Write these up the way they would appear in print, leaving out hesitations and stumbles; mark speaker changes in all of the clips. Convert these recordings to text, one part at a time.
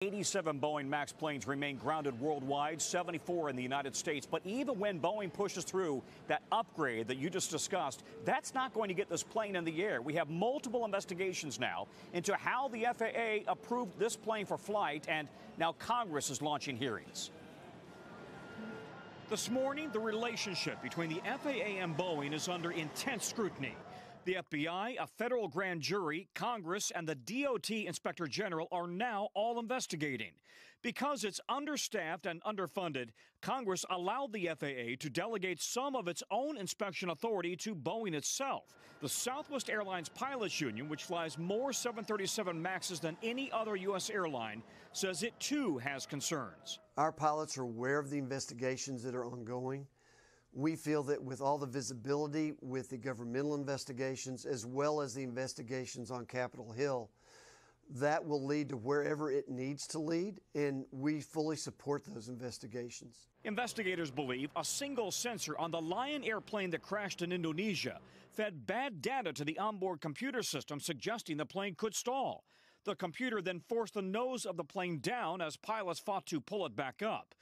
Speaker 1: 87 Boeing MAX planes remain grounded worldwide, 74 in the United States. But even when Boeing pushes through that upgrade that you just discussed, that's not going to get this plane in the air. We have multiple investigations now into how the FAA approved this plane for flight, and now Congress is launching hearings. This morning, the relationship between the FAA and Boeing is under intense scrutiny. The FBI, a federal grand jury, Congress, and the DOT Inspector General are now all investigating. Because it's understaffed and underfunded, Congress allowed the FAA to delegate some of its own inspection authority to Boeing itself. The Southwest Airlines Pilots Union, which flies more 737 MAXs than any other U.S. airline, says it too has concerns.
Speaker 2: Our pilots are aware of the investigations that are ongoing. We feel that with all the visibility with the governmental investigations as well as the investigations on Capitol Hill, that will lead to wherever it needs to lead, and we fully support those investigations.
Speaker 1: Investigators believe a single sensor on the Lion airplane that crashed in Indonesia fed bad data to the onboard computer system, suggesting the plane could stall. The computer then forced the nose of the plane down as pilots fought to pull it back up.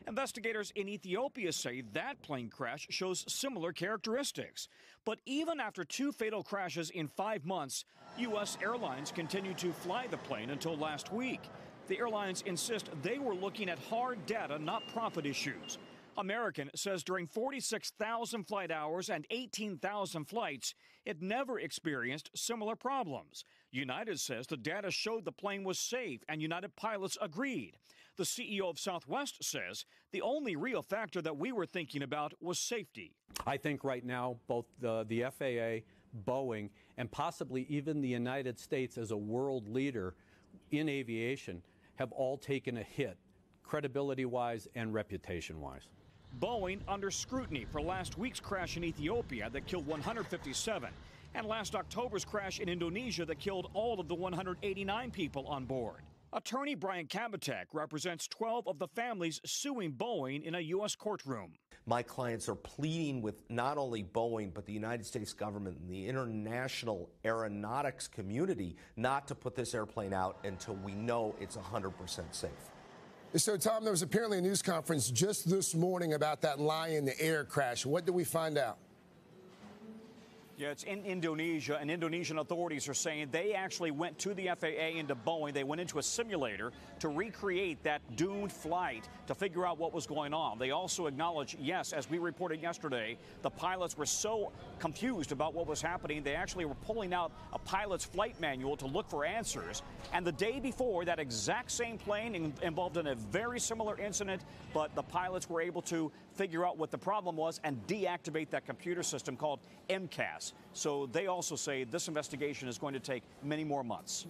Speaker 1: Investigators in Ethiopia say that plane crash shows similar characteristics. But even after 2 fatal crashes in 5 months, U.S. airlines continued to fly the plane until last week. The airlines insist they were looking at hard data, not profit issues. American says during 46,000 flight hours and 18,000 flights, it never experienced similar problems. United says the data showed the plane was safe, and United pilots agreed. The CEO of Southwest says the only real factor that we were thinking about was safety.
Speaker 3: I think right now both the FAA, Boeing, and possibly even the United States as a world leader in aviation have all taken a hit, credibility-wise and reputation-wise.
Speaker 1: Boeing under scrutiny for last week's crash in Ethiopia that killed 157, and last October's crash in Indonesia that killed all of the 189 people on board. Attorney Brian Kabatek represents 12 of the families suing Boeing in a U.S. courtroom.
Speaker 4: My clients are pleading with not only Boeing, but the United States government and the international aeronautics community not to put this airplane out until we know it's 100% safe.
Speaker 5: So, Tom, there was apparently a news conference just this morning about that Lion Air crash. What did we find out?
Speaker 1: Yeah, it's in Indonesia, and Indonesian authorities are saying they actually went to the FAA and to Boeing. They went into a simulator to recreate that doomed flight to figure out what was going on. They also acknowledge, yes, as we reported yesterday, the pilots were so confused about what was happening, they actually were pulling out a pilot's flight manual to look for answers. And the day before, that exact same plane involved in a very similar incident, but the pilots were able to figure out what the problem was and deactivate that computer system called MCAS. So they also say this investigation is going to take many more months.